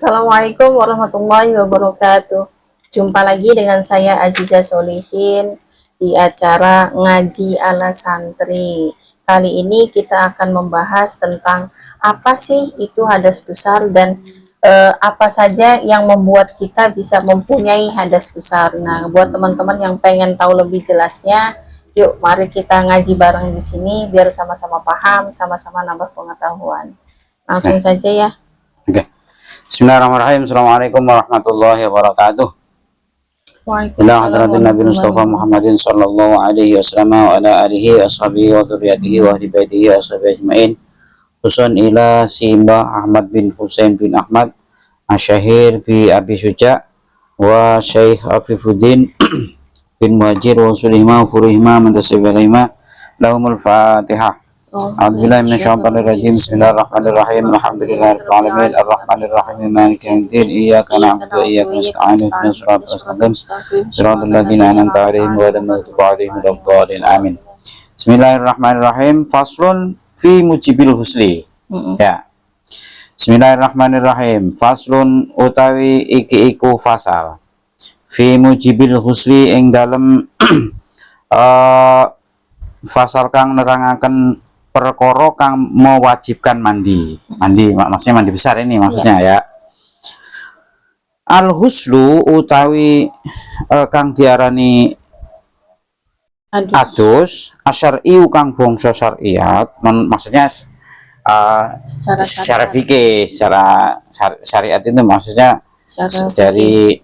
Assalamualaikum warahmatullahi wabarakatuh. Jumpa lagi dengan saya Aziza Solihin di acara Ngaji ala Santri. Kali ini kita akan membahas tentang apa sih itu hadas besar dan apa saja yang membuat kita bisa mempunyai hadas besar. Nah, buat teman-teman yang pengen tahu lebih jelasnya, yuk mari kita ngaji bareng di sini biar sama-sama paham, sama-sama nambah pengetahuan. Langsung saja ya. Oke. Bismillahirrahmanirrahim. Assalamualaikum warahmatullahi wabarakatuh. Ila hadratin Nabi Mustafa Muhammadin sallallahu alaihi wasallam wa ala alihi ashabihi wa dzurriyyatihi wa ahli baitihi ashabihi ajmain. Khususan ila Simba Ahmad bin Husain bin Ahmad Asyahir bi Abi Syuja wa Syekh Afifuddin bin Muhajir wa Sulihma Furihma Mantasibalaima lahumul Fatihah. A'udzubillahi minasyaitonir rajim. Bismillahirrahmanirrahim. Alhamdulillahirabbil alamin arrahmanirrahim maliki yaumiddin iyyaka na'budu wa iyyaka nasta'in ihdinas siratal mustaqim siratal ladzina an'amta 'alaihim ghairil maghdubi 'alaihim waladdallin amin. Bismillahirrahmanirrahim. Faslun fi mujibil husli. Ya. Bismillahirrahmanirrahim. Faslun utawi iki iku fasal fi mujibil husli ing dalem fasal kang nerangaken perkara kang mewajibkan mandi. Maksudnya mandi besar ini maksudnya ya. Al huslu utawi kang diarani adus asyar'i kang bangsa syariat, maksudnya secara fikih, secara syariat itu maksudnya dari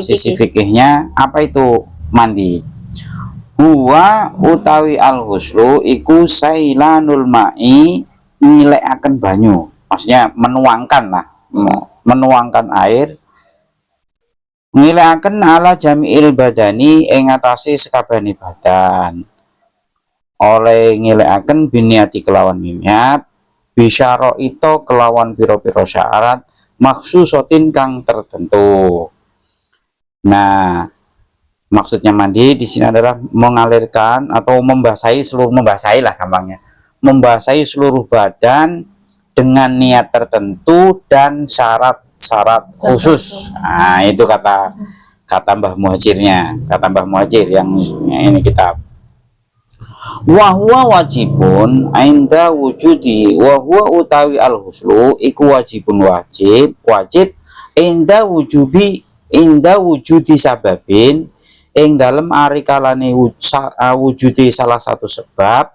sisi fikihnya apa itu mandi. Huwa utawi al huslu iku sailanul ma'i ngilekaken banyu, maksudnya menuangkan lah, menuangkan air, ngilekaken ala jami'il badani ing atase sekabehane badan, oleh ngilekaken biniati kelawan niat, bisyara itu kelawan piro-piro syarat maksusotin kang tertentu. Nah, maksudnya mandi di sini adalah mengalirkan atau membasahi lah gampangnya, membasahi seluruh badan dengan niat tertentu dan syarat-syarat khusus. Nah, itu kata Mbah Muhajirnya, kata Mbah Muhajir yang ini kitab. Wahwa wajibun ainda wujudi, wahwa utawi al huslu iku wajibun wajib ainda wujudi sababin ing dalam ari kalane wujudi salah satu sebab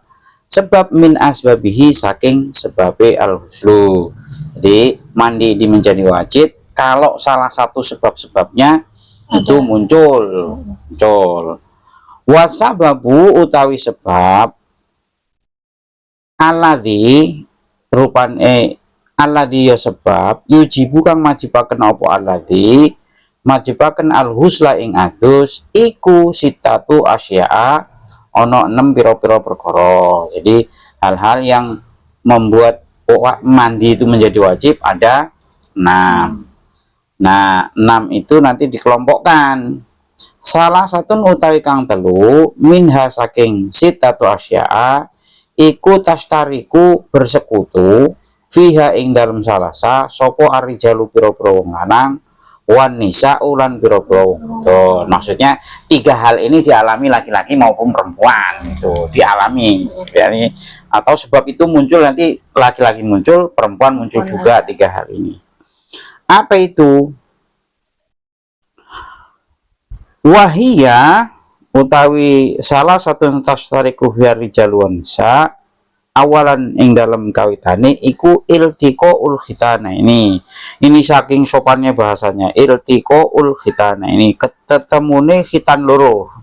min asbabihi saking sebabe al huslu. Jadi mandi ini menjadi wajib kalau salah satu sebab-sebabnya itu muncul. Wasababu utawi sebab alladzi rupane alladzi ya sebab yujibu kang majibaken apa alladzi majibaken al husla ing adus iku sitatu asya'a ono 6 piro-piro perkara. Jadi hal-hal yang membuat mandi itu menjadi wajib ada 6. Nah, 6 itu nanti dikelompokkan. Salah satu utawi kang telu minha saking sitatu asya'a iku tastariku bersekutu fiha ing dalam salasa sopo arijalu piro-piro wong lanang wan nisa ulan biro-biro. Tuh, maksudnya 3 hal ini dialami laki-laki maupun perempuan, itu dialami. Yani, atau sebab itu muncul nanti laki-laki muncul, perempuan muncul juga 3 hal ini. Apa itu? Wahia utawi salah satu yang tastariku fiha rijalun nisa awalan ing dalam kawitane iku iltiqaul khitana. Ini saking sopannya bahasanya, iltiqaul khitana ini ketetemune khitan loro,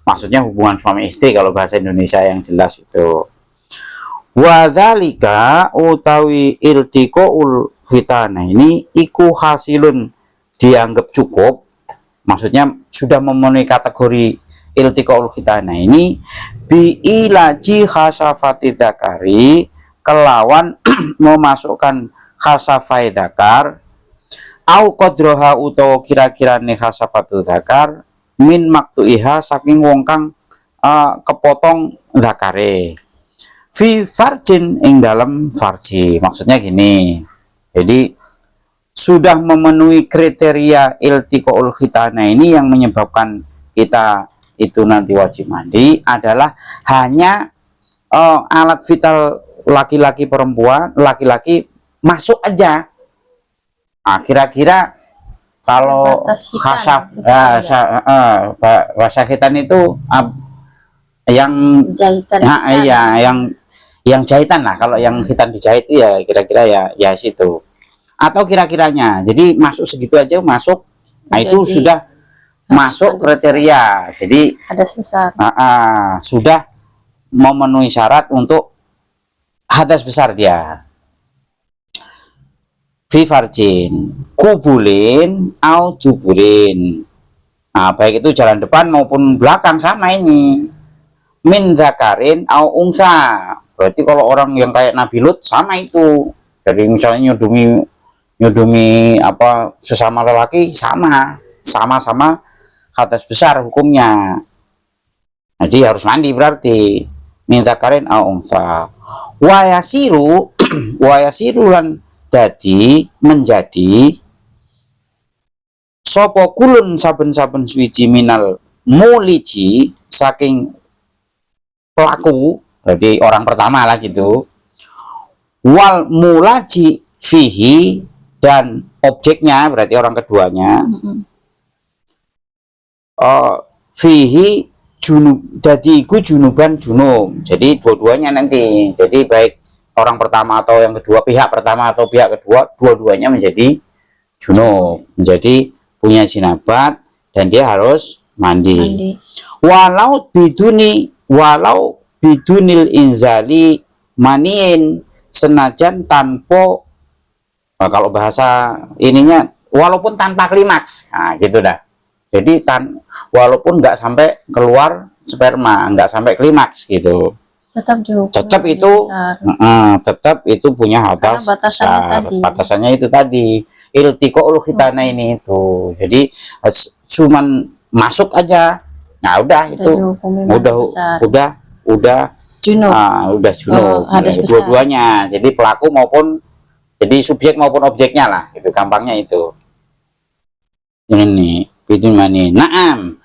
maksudnya hubungan suami istri kalau bahasa Indonesia yang jelas itu. Wadzalika utawi iltiqaul khitana ini iku hasilun dianggap cukup, maksudnya sudah memenuhi kategori iltiqaul khitana ini bi ilaji khasafati dzakari kelawan memasukkan khasafai dzakar au qadroha utawa kira-kirane khasafatu dzakar min maktuiha saking wong kang kepotong dzakare fi farjin ing dalam farji. Maksudnya gini, jadi sudah memenuhi kriteria iltiqaul khitana ini yang menyebabkan kita itu nanti wajib mandi adalah hanya alat vital laki-laki perempuan, laki-laki masuk aja. Nah, kira-kira kalau Batas hitam, khasaf bahasa khitan itu yang Jahitan. iya yang jahitan lah. Kalau yang khitan dijahit itu ya kira-kira ya situ. Atau kira-kiranya. Jadi masuk segitu aja masuk. Nah, itu Jadi, sudah masuk kriteria. Jadi hadas besar. sudah memenuhi syarat untuk hadas besar dia. Fi farjin kubulin au duburin. Nah, baik itu jalan depan maupun belakang sama ini. Min zakarin au ungsa. Berarti kalau orang yang kayak Nabi Lut sama itu. Jadi misalnya nyudumi apa sesama lelaki sama-sama hadas besar hukumnya. Jadi harus mandi berarti. Min zakarin au ungsa. Wa yasiru lan dadi menjadi sopo kulun saben-saben suwiji minal muliji saking pelaku, berarti orang pertama lah gitu, wal mulaji fihi dan objeknya berarti orang keduanya, fihi junub, jadi iku junuban junub, jadi dua-duanya nanti, jadi baik orang pertama atau yang kedua, pihak pertama atau pihak kedua, dua-duanya menjadi junub, menjadi punya jinabat dan dia harus mandi. Walau bidunil inzali manin, senajan tanpa kalau bahasa ininya walaupun tanpa klimaks, nah gitu dah. Jadi walaupun nggak sampai keluar sperma, nggak sampai klimaks gitu, tetap itu tetap itu punya hadas besar. Batasannya itu tadi iltiqaul khitana ini itu. Jadi cuman masuk aja. Nah, udah itu udah junub. Udah junub. Dua-duanya. Jadi pelaku maupun jadi subjek maupun objeknya lah. Itu gampangnya itu. Ini bidun mani. Naam.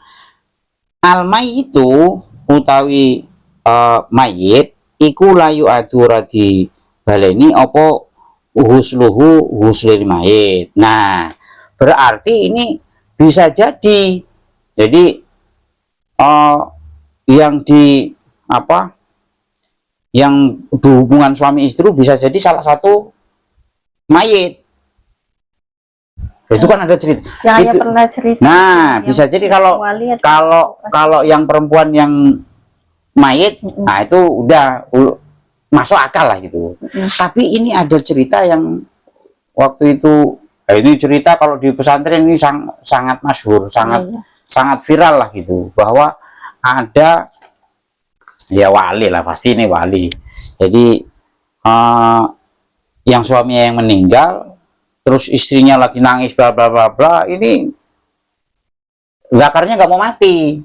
Almay itu utawi mayit iku layu aduradi baleni opo huslil mayit. Nah, berarti ini bisa jadi yang berhubungan suami istri bisa jadi salah satu mayit. Itu kan ada cerita. Yang pernah cerita. Nah, bisa jadi kalau yang perempuan yang mayit, nah itu udah masuk akal lah gitu. Tapi ini ada cerita yang waktu itu, ini cerita kalau di pesantren ini sangat masyhur, sangat viral lah gitu, bahwa ada ya wali lah, pasti ini wali. Jadi yang suaminya yang meninggal, terus istrinya lagi nangis bla bla bla bla, ini zakarnya nggak mau mati.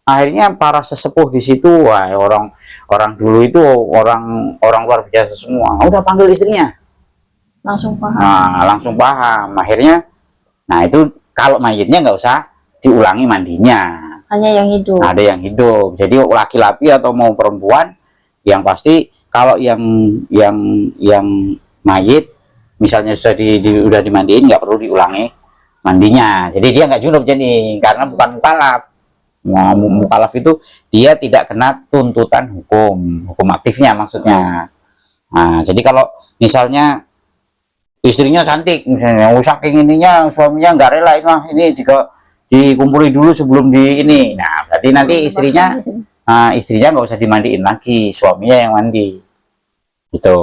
Akhirnya para sesepuh di situ, wah orang dulu itu orang luar biasa semua. Udah panggil istrinya, langsung paham. Nah, langsung paham. Akhirnya, nah itu kalau mayitnya nggak usah diulangi mandinya. Hanya yang hidup. Ada yang hidup. Jadi laki-laki atau mau perempuan, yang pasti kalau yang mayit, misalnya sudah dimandiin, nggak perlu diulangi mandinya. Jadi dia nggak junub jadi karena bukan mukallaf. Mukallaf itu dia tidak kena tuntutan hukum aktifnya maksudnya. Nah, jadi kalau misalnya istrinya cantik misalnya, saking ininya suaminya nggak rela ini dikumpuli dulu sebelum di ini. Nah, berarti nanti istrinya nggak usah dimandiin lagi, suaminya yang mandi. Gitu.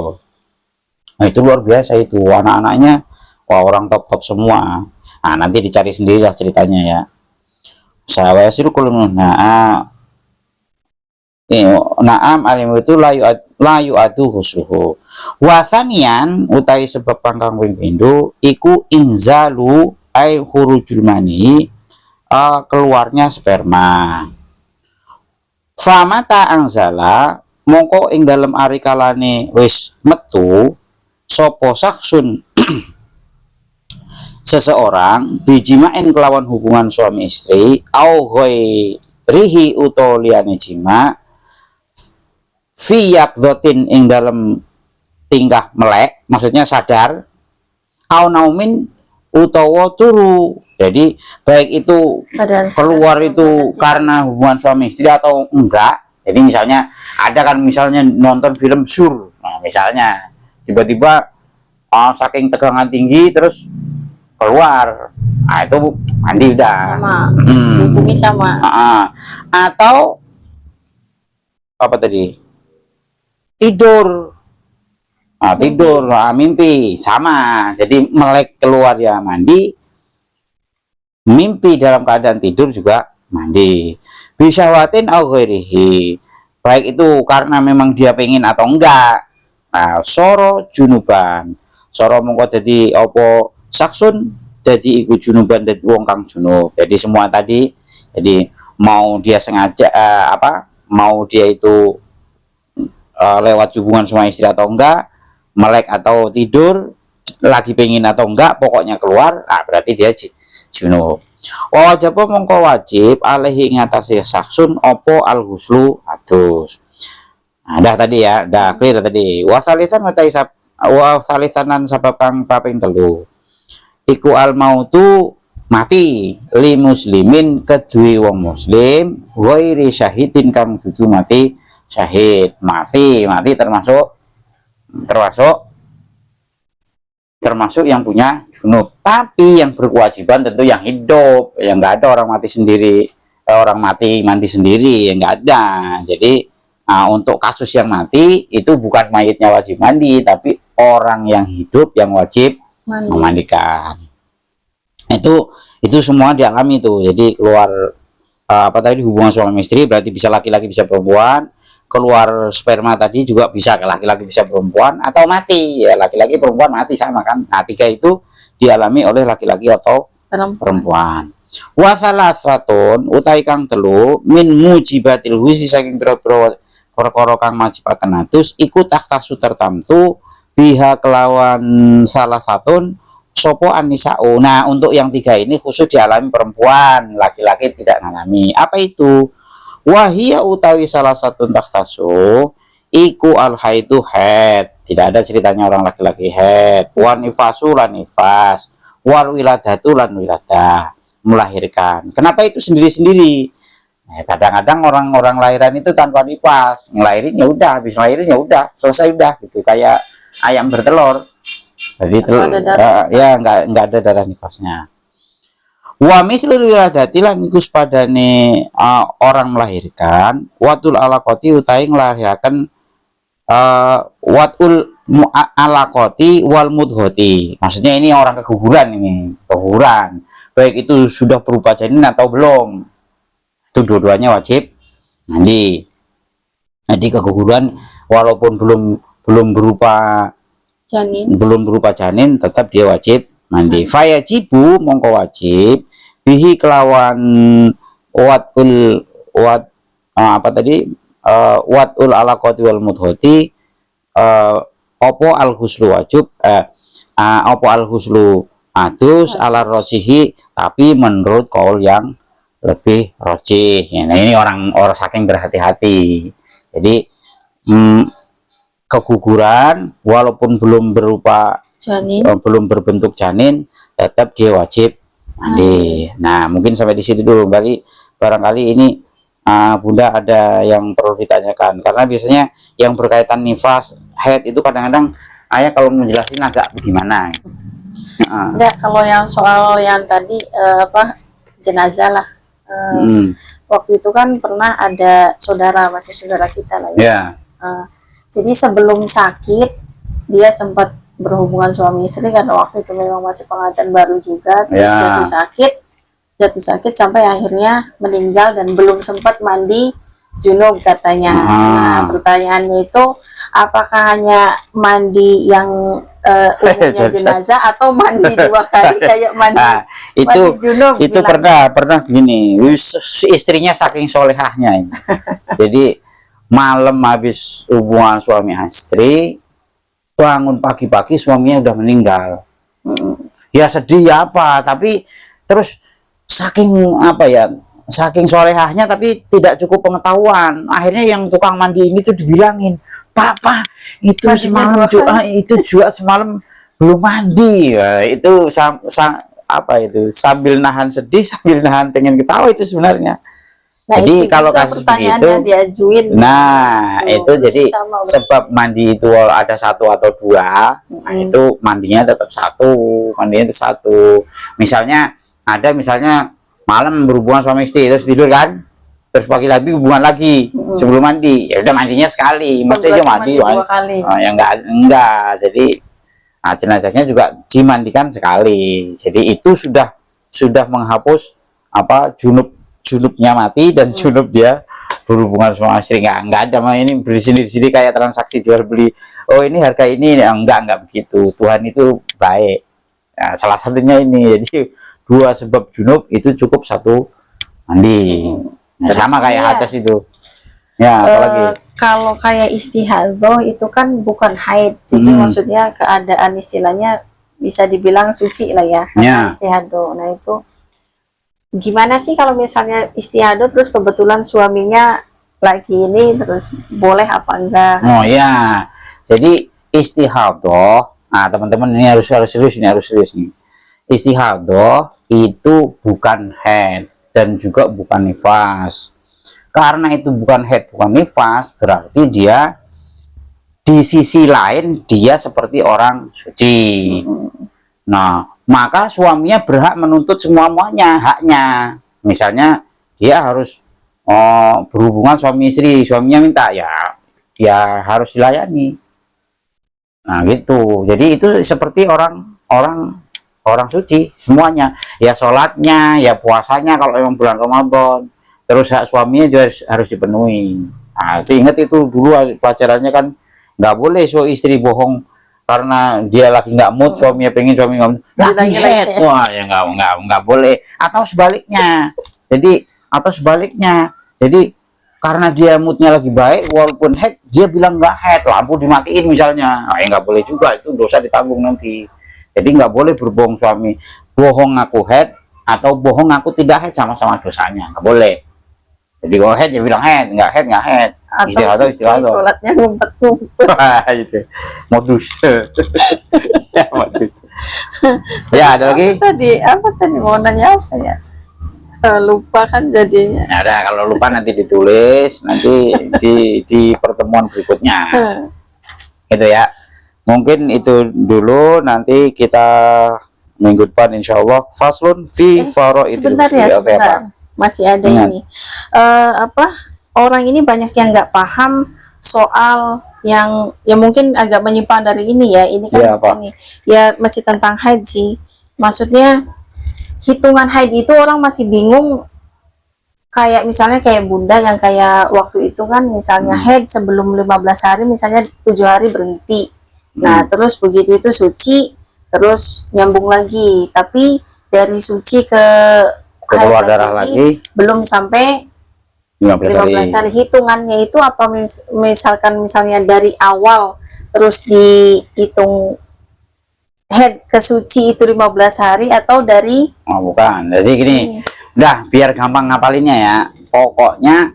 Nah, itu luar biasa itu, anak-anaknya wah orang top semua. Nah, nanti dicari sendiri lah ceritanya ya. Saya suruh kulun. Naam alim itu layu adu husruhu. Wasanian utai sebab pangkang wing pindu iku inzalu ai khurujul mani, keluarnya sperma. Famata anzala mongko ing dalam ari kalane wis metu sopo saksun seseorang bijima'in kelawan hubungan suami istri au rihi utawa liyane jima fi yaqdhatin ing dalam tingkah melek, maksudnya sadar, au naumin utawa turu. Jadi baik itu keluar itu karena hubungan suami istri atau enggak. Jadi misalnya ada kan, misalnya nonton film sur, nah misalnya tiba-tiba saking tegangan tinggi terus keluar, nah itu mandi udah sama, hukumi sama. Atau apa tadi, tidur, tidur, mimpi sama. Jadi melek keluar ya mandi, mimpi dalam keadaan tidur juga mandi. Bisyawatin au ghairihi, baik itu karena memang dia pengen atau enggak. Nah, soro junuban, soro mongko dadi apa saksun, jadi iku junuban dan wong kang junub. Jadi semua tadi, jadi mau dia sengaja mau dia itu lewat hubungan suami istri atau enggak, melek atau tidur, lagi pengen atau enggak, pokoknya keluar, nah berarti dia junub. Wajib mongko wajib alaihi ngatasi saksun opo al huslu adus. Nah, dah tadi ya, dah clear tadi. Wasalisan wasalisanan sabab kang paping telu. Iku al mautu mati li muslimin kedue wong muslim ghairi syahidin kang dudu mati syahid. Mati termasuk yang punya junub, tapi yang berkewajiban tentu yang hidup, yang nggak ada orang mati sendiri, orang mati mandi sendiri, yang nggak ada. Jadi untuk kasus yang mati itu bukan mayitnya wajib mandi, tapi orang yang hidup yang wajib memandikan. Itu semua dialami itu. Jadi keluar hubungan suami istri berarti bisa laki-laki bisa perempuan, keluar sperma tadi juga bisa laki-laki bisa perempuan, atau mati ya laki-laki perempuan mati sama kan. Nah, tiga itu dialami oleh laki-laki atau perempuan. Wasalasatun utai kang telu min mujibatil husi saking pira-pira perkara kang majibaken atus iku tahtasu tertamtu biha kelawan salah satun sopo anisa'u. Nah, untuk yang tiga ini khusus dialami perempuan, laki-laki tidak mengalami. Apa itu? Wahia utawi salah satu tahtasu iku al haidu haid, tidak ada ceritanya orang laki-laki haid, wan nifasu lan nifas, wal wiladatu lan wiladah, melahirkan. Kenapa itu sendiri-sendiri? Kadang-kadang orang-orang lahiran itu tanpa nifas, ngelahirin ya udah, habis ngelahirin ya udah, selesai udah gitu, kayak ayam bertelur. Jadi ya nggak ada darah nifasnya. Wa mithlul wiladati lan iku padane orang melahirkan, watul alaqati utai nglahiraken watul alaqati wal mudghati. Maksudnya ini orang keguguran, baik itu sudah berupa janin atau belum, itu dua-duanya wajib mandi. Jadi keguguran walaupun belum berupa janin tetap dia wajib mandi. Fayajibu mongko wajib bihi kelawan watul alaqati wal mudghati opo al huslu wajib opo al huslu adus ala rojihi, tapi menurut kaul yang lebih rojih. Nah, ini orang saking berhati-hati. Jadi keguguran walaupun belum berupa janin, belum berbentuk janin, tetap dia wajib mandi. Nah, mungkin sampai di situ dulu. Barangkali ini Bunda ada yang perlu ditanyakan, karena biasanya yang berkaitan nifas, haid itu kadang-kadang ayah kalau menjelasin agak bagaimana. Enggak, kalau yang soal yang tadi jenazah lah. Waktu itu kan pernah ada masih saudara kita lah ya. Jadi sebelum sakit dia sempat berhubungan suami istri, karena waktu itu memang masih pengantin baru juga, terus jatuh sakit sampai akhirnya meninggal dan belum sempat mandi junub katanya. Nah, pertanyaannya itu apakah hanya mandi yang umumnya jenazah atau mandi dua kali kayak mandi junub? Itu pernah gini, istrinya saking solehahnya ini. Jadi malam habis hubungan suami istri, bangun pagi-pagi suaminya udah meninggal. ya sedih ya apa, tapi terus saking apa ya, saking solehahnya tapi tidak cukup pengetahuan, akhirnya yang tukang mandi ini tuh dibilangin, Papa itu Mandinya semalam 2 kali. itu juga semalam belum mandi. Ya, itu apa itu, sambil nahan sedih sambil nahan pengen ketawa itu sebenarnya. Nah, Jadi itu kalau juga kasus pertanyaannya begitu, diajuin. nah itu Persis jadi sama. sebab mandi itu ada satu atau dua, nah itu mandinya tetap satu, mandinya itu satu. Misalnya ada misalnya malam berhubungan suami istri terus tidur kan, terus pagi lagi hubungan lagi sebelum mandi, ya udah mandinya sekali, mesti aja Berarti mandi, mandi 2 kali. ya enggak, jadi nah, jenazahnya juga dimandikan sekali, jadi itu sudah menghapus apa junubnya mati dan junub dia berhubungan sama istri. Enggak ada mah ini di sini kayak transaksi jual beli, oh ini harga ini, enggak begitu. Tuhan itu baik. Nah, salah satunya ini, jadi dua sebab junub itu cukup satu mandi. Nah, Terus sama kayak ya, atas itu ya, apalagi kalau kayak istihadzoh itu kan bukan haid, jadi maksudnya keadaan istilahnya bisa dibilang suci lah ya, karena istihadzoh. Nah itu gimana sih kalau misalnya istihadzoh terus kebetulan suaminya lagi ini, terus boleh apa enggak? oh ya, jadi istihadzoh, nah teman-teman ini harus serius nih. Istihadzoh itu bukan haid dan juga bukan nifas. Karena itu bukan haid bukan nifas, berarti dia di sisi lain dia seperti orang suci. Nah, maka suaminya berhak menuntut semuanya, haknya. Misalnya dia harus berhubungan suami istri, suaminya minta, ya harus dilayani. Nah gitu, jadi itu seperti orang suci semuanya, ya sholatnya, ya puasanya kalau memang bulan Ramadan, terus hak suaminya juga harus dipenuhi. Nah, seingat itu dulu pelajarannya kan, nggak boleh istri bohong karena dia lagi nggak mood, suaminya pengen, suami nggak mood, lagi head, wah ya nggak boleh. Atau sebaliknya, jadi karena dia moodnya lagi baik, walaupun head dia bilang nggak head, lampu dimatiin misalnya, nah, ya nggak boleh juga, itu dosa ditanggung nanti. Jadi nggak boleh berbohong suami, bohong ngaku head atau bohong ngaku tidak head, sama-sama dosanya, nggak boleh. Jadi kalau head ya bilang head, nggak head. Atau suci sholatnya ngumpet-ngumpet. Itu modus. Ya, modus. Ya, ada lagi? Apa tadi mau nanya apa ya? Lupa kan jadinya. Nah, udah, kalau lupa nanti ditulis, nanti di pertemuan berikutnya. Gitu ya. Mungkin itu dulu, nanti kita minggu depan insya Allah faslun fi faraidil sebentar ya, muslim. sebentar. Masih ada ini. Orang ini banyak yang nggak paham soal yang ya mungkin agak menyimpang dari ini ya. Ini kan ini ya masih tentang haid sih. Maksudnya hitungan haid itu orang masih bingung. Kayak misalnya kayak bunda yang kayak waktu itu kan misalnya haid sebelum 15 hari, misalnya 7 hari berhenti. Nah terus begitu itu suci, terus nyambung lagi. Tapi dari suci ke keluar darah lagi belum sampai 15 hari. Hitungannya itu apa, misalkan misalnya dari awal terus dihitung head ke suci itu 15 hari atau dari bukan, jadi gini, udah biar gampang ngapalinnya ya, pokoknya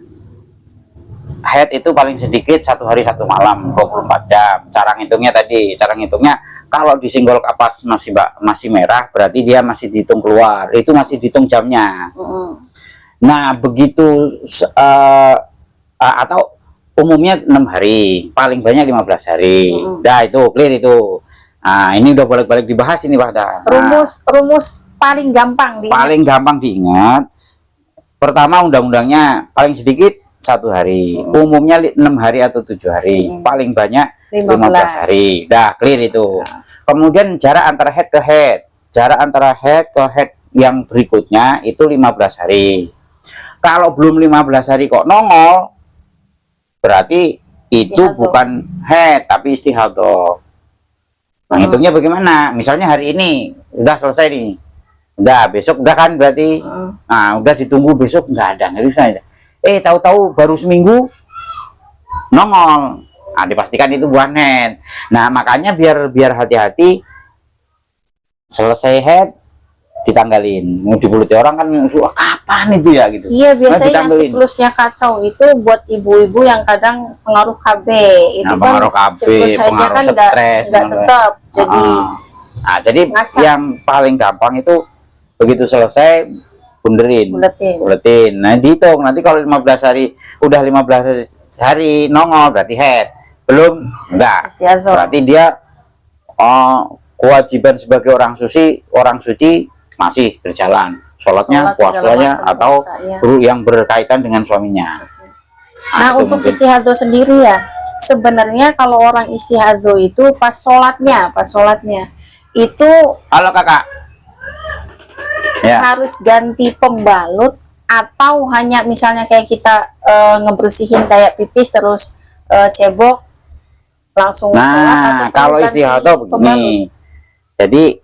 head itu paling sedikit 1 hari 1 malam 24 jam. Cara ngitungnya kalau disinggol kapas masih merah, berarti dia masih dihitung keluar, itu masih dihitung jamnya. Nah begitu atau umumnya 6 hari, paling banyak 15 hari. Nah itu clear itu. Nah ini udah balik-balik dibahas ini pada rumus paling gampang diingat. Pertama, undang-undangnya paling sedikit 1 hari, umumnya 6 hari atau 7 hari, paling banyak 15 hari. Dah clear itu. Kemudian jarak antara head ke head, yang berikutnya itu 15 hari. Kalau belum 15 hari kok nongol, berarti itu bukan haid tapi istihadzoh. Nah, hitungnya bagaimana? Misalnya hari ini udah selesai nih, udah besok udah kan berarti, nah udah ditunggu besok nggak ada, tahu-tahu baru seminggu nongol, nah dipastikan itu bukan haid. Nah makanya biar hati-hati, selesai head ditanggalin. Mau dibuluti orang kan, wah, kapan itu ya gitu. Iya, biasanya yang ditanggalin. siklusnya kacau itu buat ibu-ibu yang kadang pengaruh KB. Itu Nah, kan pengaruh KB, siklus haidnya pengaruh kan stres, nggak tetap. Jadi Nah, jadi ngacak. yang paling gampang itu begitu selesai bunderin, buletin. Nah, dihitung nanti kalau 15 hari, udah 15 hari nongol berarti head. Belum, enggak. Istiadah. Berarti dia kewajiban sebagai orang suci masih berjalan. Sholatnya, puasanya, atau yang berkaitan dengan suaminya. Nah, untuk istihadah sendiri ya, sebenarnya kalau orang istihadah itu pas sholatnya itu halo kakak, ya, harus ganti pembalut atau hanya misalnya kayak kita ngebersihin kayak pipis terus cebok langsung sholat, nah kalau ganti istihadah begini, jadi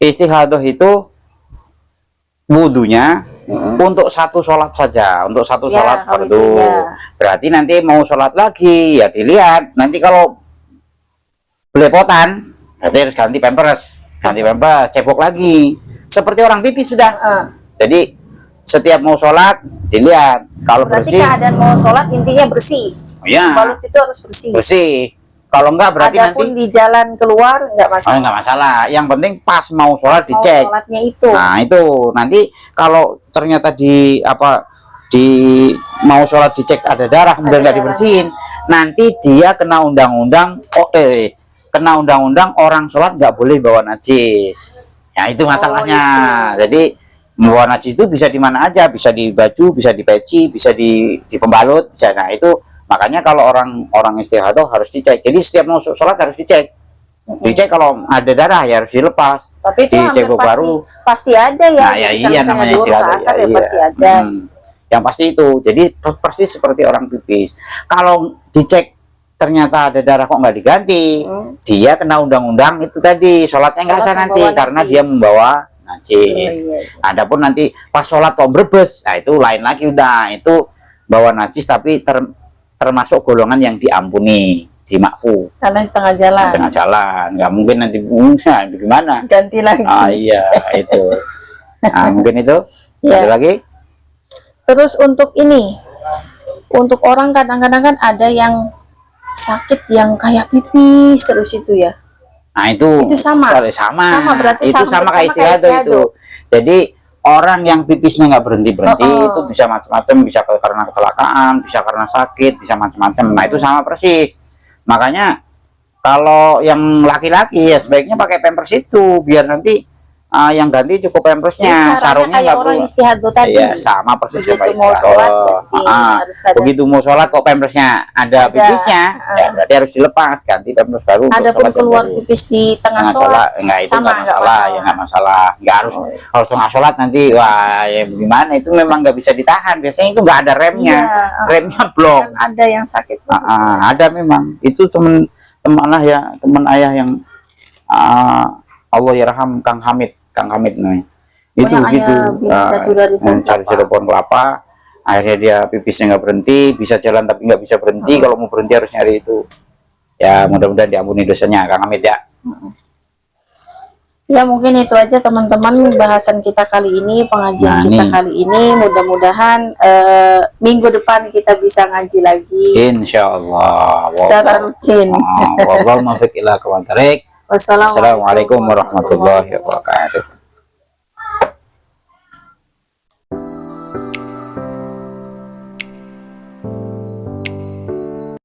istihadah itu wudunya untuk satu sholat saja, untuk satu sholat fardu. Berarti nanti mau sholat lagi ya dilihat. Nanti kalau belepotan, berarti harus ganti pampers, cebok lagi. Seperti orang pipis sudah. Jadi setiap mau sholat dilihat. Kalau berarti bersih, keadaan mau sholat intinya bersih. Ya, balut itu harus bersih. Kalau enggak berarti adapun nanti di jalan keluar enggak masalah. Enggak masalah. Yang penting pas mau sholat dicek. Sholatnya itu. Nah, itu nanti kalau ternyata di mau sholat dicek ada darah kemudian nggak dibersihin, nanti dia kena undang-undang kena undang-undang orang sholat nggak boleh bawa najis. Ya itu masalahnya. Jadi membawa najis itu bisa di mana aja, bisa di baju, bisa di peci, bisa di pembalut, bisa. Nah itu makanya kalau orang istihadah harus dicek. Jadi setiap mau sholat harus dicek. Dicek kalau ada darah ya harus dilepas. Tapi itu hampir pasti ada ya. Nah, ya iya namanya istihadah. Ya, pasti ada. Yang pasti itu. Jadi persis seperti orang pipis. Kalau dicek ternyata ada darah kok nggak diganti, dia kena undang-undang itu tadi, sholatnya nggak sah nanti karena dia membawa najis. Adapun nanti pas sholat kok berbes, nah itu lain lagi udah, itu bawa najis tapi termasuk golongan yang diampuni, dimakfu. Karena di tengah jalan. Tengah jalan, nggak mungkin nanti gimana? Ganti lagi. Iya itu. Nah mungkin itu. Ada lagi. Terus untuk ini, untuk orang kadang-kadang kan ada yang sakit yang kayak pipis terus itu ya. Nah itu sama berarti itu sama kayak istihadah itu. Jadi orang yang pipisnya nggak berhenti itu bisa macam-macam, bisa karena kecelakaan, bisa karena sakit, bisa macam-macam. Nah itu sama persis. Makanya kalau yang laki-laki ya sebaiknya pakai pampers itu biar nanti yang ganti cukup pampersnya, sarungnya nggak perlu. Ya sama persis seperti istihadah. Begitu mau sholat kok pampersnya ada pipisnya, ya berarti harus dilepas, ganti pampers baru. Adapun keluar pipis di tengah sholat, enggak itu nggak masalah, ya nggak masalah. Nggak harus kalau tengah sholat nanti wah ya gimana, itu memang nggak bisa ditahan. Biasanya itu nggak ada remnya, remnya blong. Ada yang sakit. Ada memang. Itu teman ayah yang Allah yarham Kang Hamid nih. Itu begitu cari Cirebon kelapa, akhirnya dia pipisnya nggak berhenti, bisa jalan tapi nggak bisa berhenti. Kalau mau berhenti harus nyari itu. Ya mudah-mudahan diampuni dosanya Kang Hamid ya. Ya mungkin itu aja teman-teman bahasan kita kali ini, pengajian kita kali ini. Mudah-mudahan minggu depan kita bisa ngaji lagi. Insyaallah. Secara rutin. Wassalamualaikum warahmatullahi wabarakatuh.